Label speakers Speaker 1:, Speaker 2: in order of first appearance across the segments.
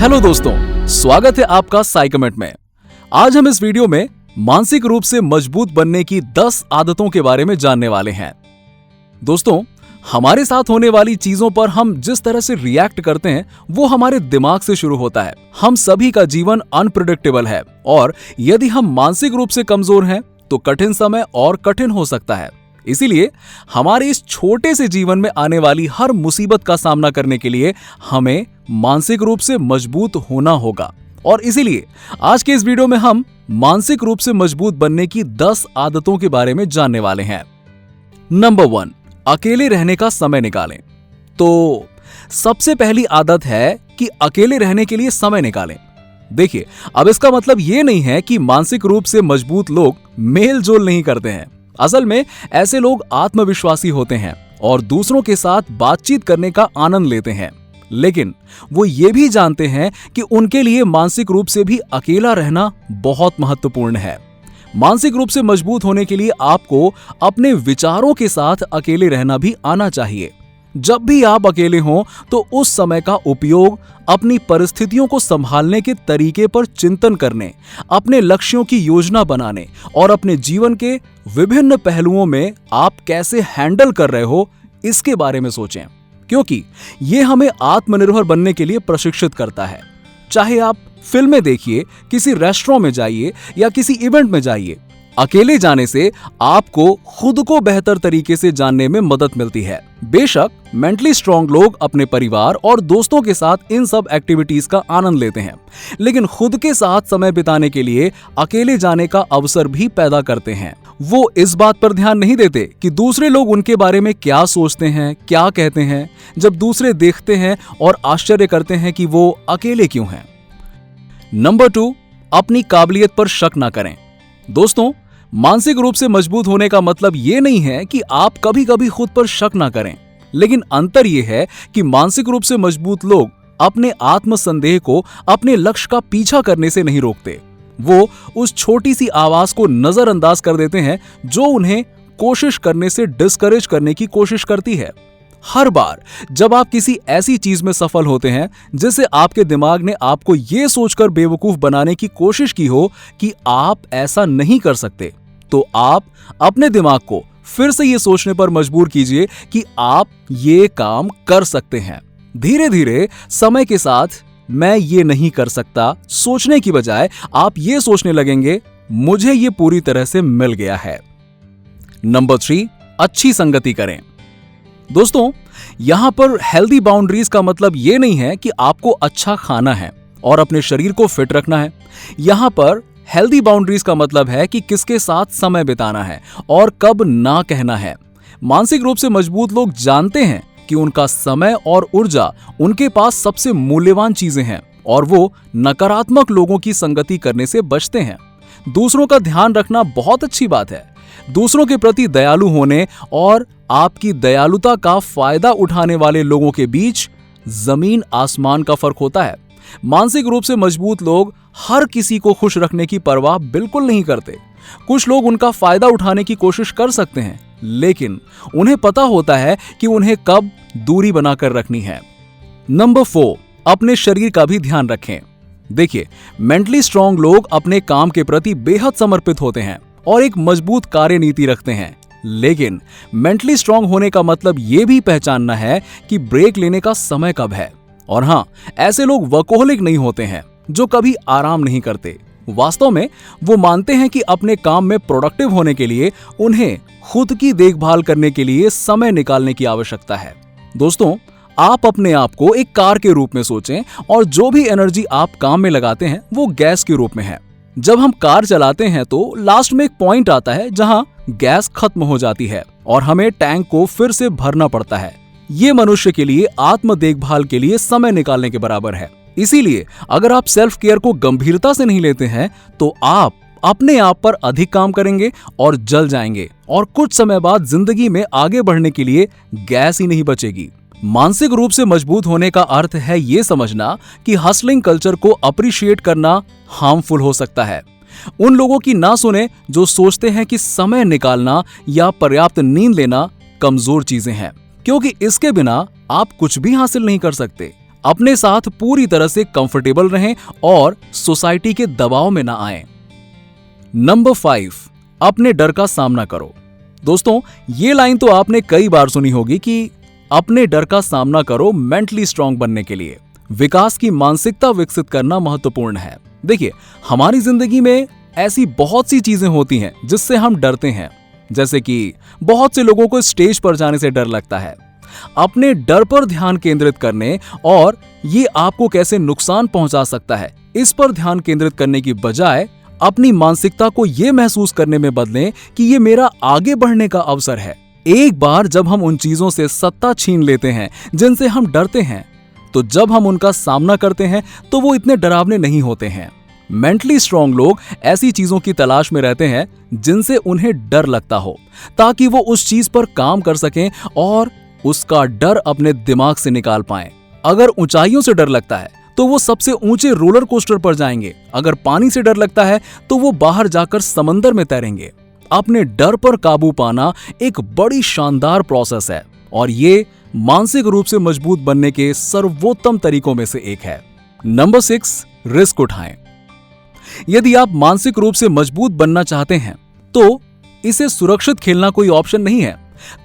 Speaker 1: Hello दोस्तों, स्वागत है आपका साइकमेट में। आज हम इस वीडियो में मानसिक रूप से मजबूत बनने की 10 आदतों के बारे में जानने वाले हैं। दोस्तों, हमारे साथ होने वाली चीजों पर हम जिस तरह से रिएक्ट करते हैं वो हमारे दिमाग से शुरू होता है। हम सभी का जीवन अनप्रेडिक्टेबल है और यदि हम मानसिक रूप से कमजोर हैं तो कठिन समय और कठिन हो सकता है। इसीलिए हमारे इस छोटे से जीवन में आने वाली हर मुसीबत का सामना करने के लिए हमें मानसिक रूप से मजबूत होना होगा। और इसीलिए आज के इस वीडियो में हम मानसिक रूप से मजबूत बनने की 10 आदतों के बारे में जानने वाले हैं। नंबर 1, अकेले रहने का समय निकालें। तो सबसे पहली आदत है कि अकेले रहने के लिए समय निकालें। देखिए, अब इसका मतलब ये नहीं है कि मानसिक रूप से मजबूत लोग मेल जोल नहीं करते हैं। असल में ऐसे लोग आत्मविश्वासी होते हैं और दूसरों के साथ बातचीत करने का आनंद लेते हैं, लेकिन वो ये भी जानते हैं कि उनके लिए मानसिक रूप से भी अकेला रहना बहुत महत्वपूर्ण है। मानसिक रूप से मजबूत होने के लिए आपको अपने विचारों के साथ अकेले रहना भी आना चाहिए। जब भी आप अकेले हों तो उस समय का उपयोग अपनी परिस्थितियों को संभालने के तरीके पर चिंतन करने, अपने लक्ष्यों की योजना बनाने और अपने जीवन के विभिन्न पहलुओं में आप कैसे हैंडल कर रहे हो इसके बारे में सोचें, क्योंकि ये हमें आत्मनिर्भर बनने के लिए प्रशिक्षित करता है। चाहे आप फिल्में देखिए, किसी रेस्टोरेंट में जाइए या किसी इवेंट में जाइए, अकेले जाने से आपको खुद को बेहतर तरीके से जानने में मदद मिलती है। बेशक मेंटली स्ट्रांग लोग अपने परिवार और दोस्तों के साथ इन सब एक्टिविटीज का आनंद लेते हैं, लेकिन खुद के साथ समय बिताने के लिए अकेले जाने का अवसर भी पैदा करते हैं। वो इस बात पर ध्यान नहीं देते कि दूसरे लोग उनके बारे में क्या सोचते हैं, क्या कहते हैं, जब दूसरे देखते हैं और आश्चर्य करते हैं कि वो अकेले क्यों हैं। नंबर 2, अपनी काबिलियत पर शक ना करें। दोस्तों, मानसिक रूप से मजबूत होने का मतलब ये नहीं है कि आप कभी कभी खुद पर शक ना करें, लेकिन अंतर ये है कि मानसिक रूप से मजबूत लोग अपने आत्मसंदेह को अपने लक्ष्य का पीछा करने से नहीं रोकते। वो उस छोटी सी आवाज को नजरअंदाज कर देते हैं जो उन्हें कोशिश करने से डिस्करेज करने की कोशिश करती है। हर बार जब आप किसी ऐसी चीज में सफल होते हैं जिसे आपके दिमाग ने आपको यह सोचकर बेवकूफ बनाने की कोशिश की हो कि आप ऐसा नहीं कर सकते, तो आप अपने दिमाग को फिर से यह सोचने पर मजबूर कीजिए कि आप ये काम कर सकते हैं। धीरे धीरे समय के साथ मैं ये नहीं कर सकता सोचने की बजाय आप ये सोचने लगेंगे, मुझे ये पूरी तरह से मिल गया है। नंबर 3, अच्छी संगति करें। दोस्तों, यहां पर हेल्दी बाउंड्रीज का मतलब यह नहीं है कि आपको अच्छा खाना है और अपने शरीर को फिट रखना है। यहां पर हेल्दी बाउंड्रीज का मतलब है कि किसके साथ समय बिताना है और कब ना कहना है। मानसिक रूप से मजबूत लोग जानते हैं कि उनका समय और ऊर्जा उनके पास सबसे मूल्यवान चीजें हैं और वो नकारात्मक लोगों की संगति करने से बचते हैं। दूसरों का ध्यान रखना बहुत अच्छी बात है। दूसरों के प्रति दयालु होने और आपकी दयालुता का फायदा उठाने वाले लोगों के बीच जमीन आसमान का फर्क होता है। मानसिक रूप से मजबूत लोग हर किसी को खुश रखने की परवाह बिल्कुल नहीं करते। कुछ लोग उनका फायदा उठाने की कोशिश कर सकते हैं, लेकिन उन्हें पता होता है कि उन्हें कब दूरी बनाकर रखनी है। नंबर 4, अपने शरीर का भी ध्यान रखें। देखिए, मेंटली स्ट्रांग लोग अपने काम के प्रति बेहद समर्पित होते हैं और एक मजबूत कार्य नीति रखते हैं, लेकिन मेंटली स्ट्रांग होने का मतलब यह भी पहचानना है कि ब्रेक लेने का समय कब है। और हां, ऐसे लोग वर्कोहलिक नहीं होते हैं जो कभी आराम नहीं करते। वास्तव में वो मानते हैं कि अपने काम में प्रोडक्टिव होने के लिए उन्हें खुद की देखभाल करने के लिए समय निकालने की आवश्यकता है। दोस्तों, आप अपने आप को एक कार के रूप में सोचें और जो भी एनर्जी आप काम में लगाते हैं वो गैस के रूप में है। जब हम कार चलाते हैं तो लास्ट में एक पॉइंट आता है जहां गैस खत्म हो जाती है और हमें टैंक को फिर से भरना पड़ता है। ये मनुष्य के लिए आत्म देखभाल के लिए समय निकालने के बराबर है। इसीलिए अगर आप सेल्फ केयर को गंभीरता से नहीं लेते हैं तो आप अपने आप पर अधिक काम करेंगे और जल जाएंगे और कुछ समय बाद जिंदगी में आगे बढ़ने के लिए गैस ही नहीं बचेगी। मानसिक रूप से मजबूत होने का अर्थ है ये समझना कि हसलिंग कल्चर को अप्रिशिएट करना हार्मफुल हो सकता है। उन लोगों की ना सुने जो सोचते हैं कि समय निकालना या पर्याप्त नींद लेना कमजोर चीजें हैं, क्योंकि इसके बिना आप कुछ भी हासिल नहीं कर सकते। अपने साथ पूरी तरह से कंफर्टेबल रहें और सोसाइटी के दबाव में ना आएं। नंबर 5, अपने डर का सामना करो। दोस्तों, ये लाइन तो आपने कई बार सुनी होगी कि अपने डर का सामना करो मेंटली स्ट्रांग बनने के लिए विकास की मानसिकता विकसित करना महत्वपूर्ण है। देखिए, हमारी जिंदगी में ऐसी बहुत सी चीजें होती हैं जिससे हम डरते हैं। जैसे कि बहुत से लोगों को स्टेज पर जाने से डर लगता है। अपने डर पर ध्यान केंद्रित करने और ये आपको कैसे नुकसान पहुंचा सकता है, इस पर ध्यान केंद्रित करने की बजाय अपनी मानसिकता को ये महसूस करने में बदलें कि ये मेरा आगे बढ़ने का अवसर है। एक बार जब हम उन चीजों से सत्ता छीन लेते हैं जिनसे हम डरते हैं, तो जब हम उनका सामना करते हैं तो वो इतने डरावने नहीं होते हैं। मेंटली स्ट्रांग लोग ऐसी चीजों की तलाश में रहते हैं जिनसे उन्हें डर लगता हो, ताकि वो उस चीज पर काम कर सकें और उसका डर अपने दिमाग से निकाल पाएं। अगर ऊंचाइयों से डर लगता है तो वो सबसे ऊंचे रोलर कोस्टर पर जाएंगे। अगर पानी से डर लगता है तो वो बाहर जाकर समंदर में तैरेंगे। अपने डर पर काबू पाना एक बड़ी शानदार प्रोसेस है और ये मानसिक रूप से मजबूत बनने के सर्वोत्तम तरीकों में से एक है। नंबर 6, रिस्क उठाएं। यदि आप मानसिक रूप से मजबूत बनना चाहते हैं तो इसे सुरक्षित खेलना कोई ऑप्शन नहीं है।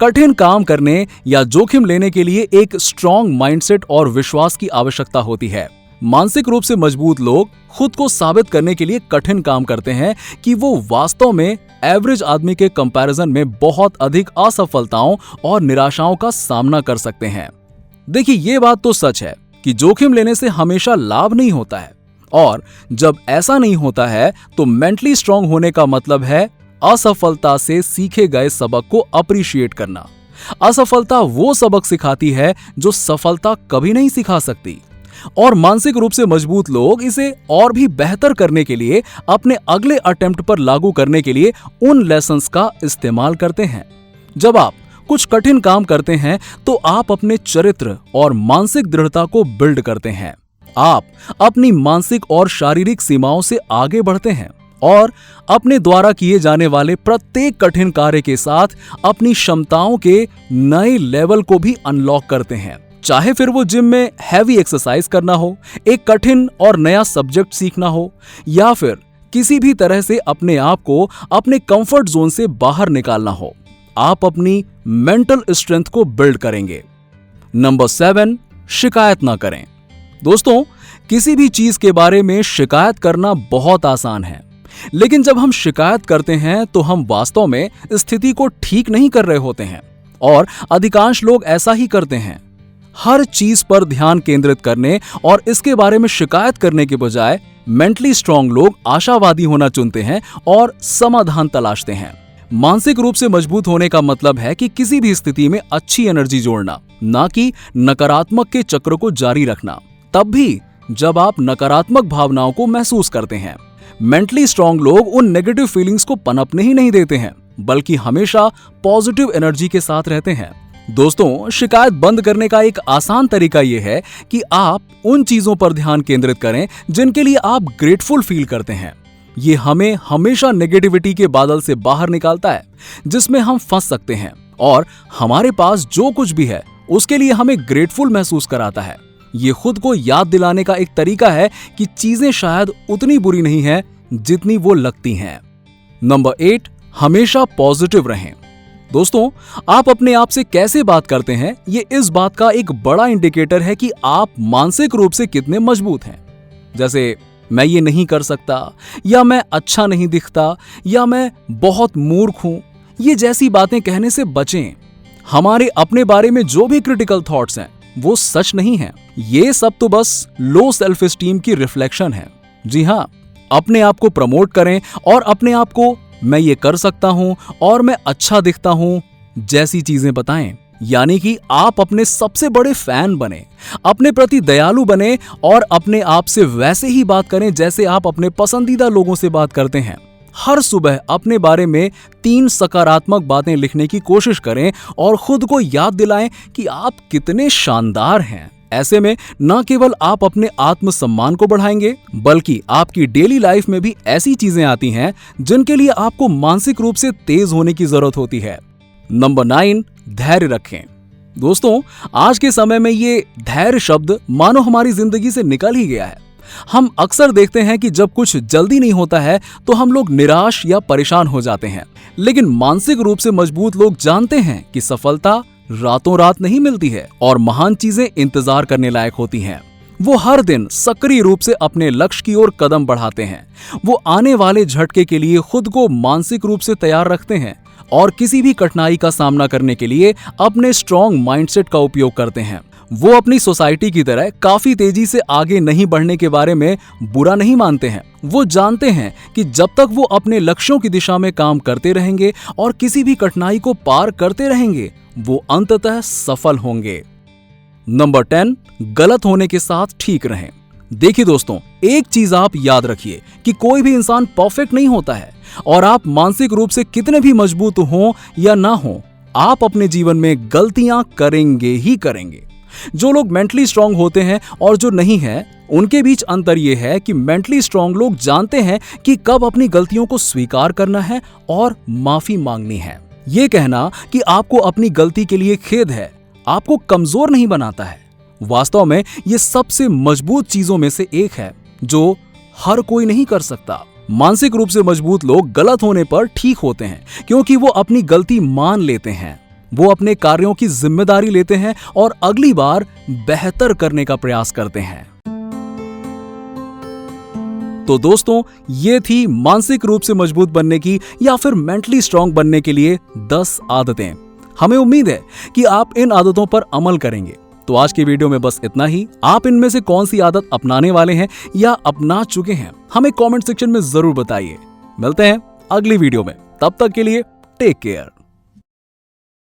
Speaker 1: कठिन काम करने या जोखिम लेने के लिए एक स्ट्रॉन्ग माइंडसेट और विश्वास की आवश्यकता होती है। मानसिक रूप से मजबूत लोग खुद को साबित करने के लिए कठिन काम करते हैं कि वो वास्तव में एवरेज आदमी के कंपैरिजन में बहुत अधिक असफलताओं और निराशाओं का सामना कर सकते हैं। देखिए, ये बात तो सच है कि जोखिम लेने से हमेशा लाभ नहीं होता है, और जब ऐसा नहीं होता है तो मेंटली स्ट्रांग होने का मतलब है असफलता से सीखे गए सबक को अप्रिशिएट करना। असफलता वो सबक सिखाती है जो सफलता कभी नहीं सिखा सकती, और मानसिक रूप से मजबूत लोग इसे और भी बेहतर करने के लिए अपने अगले अटेम्प्ट पर लागू करने के लिए उन लेसन्स का इस्तेमाल करते हैं। जब आप कुछ कठिन काम करते हैं तो आप अपने चरित्र और मानसिक दृढ़ता को बिल्ड करते हैं। आप अपनी मानसिक और शारीरिक सीमाओं से आगे बढ़ते हैं और अपने द्वारा किए जाने वाले प्रत्येक कठिन कार्य के साथ अपनी क्षमताओं के नए लेवल को भी अनलॉक करते हैं। चाहे फिर वो जिम में हैवी एक्सरसाइज करना हो, एक कठिन और नया सब्जेक्ट सीखना हो, या फिर किसी भी तरह से अपने आप को अपने कंफर्ट जोन से बाहर निकालना हो, आप अपनी मेंटल स्ट्रेंथ को बिल्ड करेंगे। नंबर 7, शिकायत ना करें। दोस्तों, किसी भी चीज के बारे में शिकायत करना बहुत आसान है, लेकिन जब हम शिकायत करते हैं तो हम वास्तव में स्थिति को ठीक नहीं कर रहे होते हैं, और अधिकांश लोग ऐसा ही करते हैं। हर चीज पर ध्यान केंद्रित करने और इसके बारे में शिकायत करने के बजाय मेंटली स्ट्रांग लोग आशावादी होना चुनते हैं और समाधान तलाशते हैं। मानसिक रूप से मजबूत होने का मतलब है कि किसी भी स्थिति में अच्छी एनर्जी जोड़ना, ना कि नकारात्मक के चक्र को जारी रखना, तब भी जब आप नकारात्मक भावनाओं को महसूस करते हैं। मेंटली स्ट्रांग लोग उन नेगेटिव फीलिंग्स को पनपने ही नहीं देते हैं, बल्कि हमेशा पॉजिटिव एनर्जी के साथ रहते हैं। दोस्तों, शिकायत बंद करने का एक आसान तरीका यह है कि आप उन चीजों पर ध्यान केंद्रित करें जिनके लिए आप ग्रेटफुल फील करते हैं। ये हमें हमेशा नेगेटिविटी के बादल से बाहर निकालता है जिसमें हम फंस सकते हैं, और हमारे पास जो कुछ भी है उसके लिए हमें ग्रेटफुल महसूस कराता है। ये खुद को याद दिलाने का एक तरीका है कि चीजें शायद उतनी बुरी नहीं है जितनी वो लगती हैं। नंबर 8, हमेशा पॉजिटिव रहें। दोस्तों, आप अपने आप से कैसे बात करते हैं, ये इस बात का एक बड़ा इंडिकेटर है कि आप मानसिक रूप से कितने मजबूत हैं। जैसे, मैं ये नहीं कर सकता, या मैं अच्छा नहीं दिखता, या मैं बहुत मूर्ख हूं, ये जैसी बातें कहने से बचें। हमारे अपने बारे में जो भी क्रिटिकल थॉट्स हैं वो सच नहीं है। ये सब तो बस लो सेल्फ एस्टीम की रिफ्लेक्शन है। जी हाँ, अपने आप को प्रमोट करें और अपने आप को मैं ये कर सकता हूं और मैं अच्छा दिखता हूं जैसी चीजें बताएं। यानी कि आप अपने सबसे बड़े फैन बने, अपने प्रति दयालु बने और अपने आप से वैसे ही बात करें जैसे आप अपने पसंदीदा लोगों से बात करते हैं। हर सुबह अपने बारे में 3 सकारात्मक बातें लिखने की कोशिश करें और खुद को याद दिलाएं कि आप कितने शानदार हैं। ऐसे में न केवल आप अपने आत्मसम्मान को बढ़ाएंगे, बल्कि आपकी डेली लाइफ में भी ऐसी चीजें आती हैं जिनके लिए आपको मानसिक रूप से तेज होने की जरूरत होती है। नंबर 9, धैर्य रखें। दोस्तों, आज के समय में ये धैर्य शब्द मानो हमारी जिंदगी से निकल ही गया है। हम अक्सर देखते हैं कि जब कुछ जल्दी नहीं होता है तो हम लोग निराश या परेशान हो जाते हैं, लेकिन मानसिक रूप से मजबूत लोग जानते हैं कि सफलता रातों रात नहीं मिलती है और महान चीजें इंतजार करने लायक होती हैं। वो हर दिन सक्रिय रूप से अपने लक्ष्य की ओर कदम बढ़ाते हैं। वो आने वाले झटके के लिए खुद को मानसिक रूप से तैयार रखते हैं और किसी भी कठिनाई का सामना करने के लिए अपने स्ट्रॉन्ग माइंडसेट का उपयोग करते हैं। वो अपनी सोसाइटी की तरह काफी तेजी से आगे नहीं बढ़ने के बारे में बुरा नहीं मानते हैं। वो जानते हैं कि जब तक वो अपने लक्ष्यों की दिशा में काम करते रहेंगे और किसी भी कठिनाई को पार करते रहेंगे, वो अंततः सफल होंगे। नंबर 10, गलत होने के साथ ठीक रहें। देखिए दोस्तों, एक चीज आप याद रखिए कि कोई भी इंसान परफेक्ट नहीं होता है और आप मानसिक रूप से कितने भी मजबूत हो या ना हो, आप अपने जीवन में गलतियां करेंगे ही करेंगे। जो लोग मेंटली स्ट्रांग होते हैं और जो नहीं है, उनके बीच अंतर यह है कि मेंटली स्ट्रांग लोग जानते हैं कि कब अपनी गलतियों को स्वीकार करना है और माफी मांगनी है। ये कहना कि आपको अपनी गलती के लिए खेद है आपको कमजोर नहीं बनाता है। वास्तव में ये सबसे मजबूत चीजों में से एक है जो हर कोई नहीं कर सकता। मानसिक रूप से मजबूत लोग गलत होने पर ठीक होते हैं क्योंकि वो अपनी गलती मान लेते हैं, वो अपने कार्यों की जिम्मेदारी लेते हैं और अगली बार बेहतर करने का प्रयास करते हैं। तो दोस्तों, ये थी मानसिक रूप से मजबूत बनने की या फिर मेंटली स्ट्रांग बनने के लिए 10 आदतें। हमें उम्मीद है कि आप इन आदतों पर अमल करेंगे। तो आज की वीडियो में बस इतना ही। आप इनमें से कौन सी आदत अपनाने वाले हैं या अपना चुके हैं, हमें कमेंट सेक्शन में जरूर बताइए। मिलते हैं अगली वीडियो में, तब तक के लिए टेक केयर।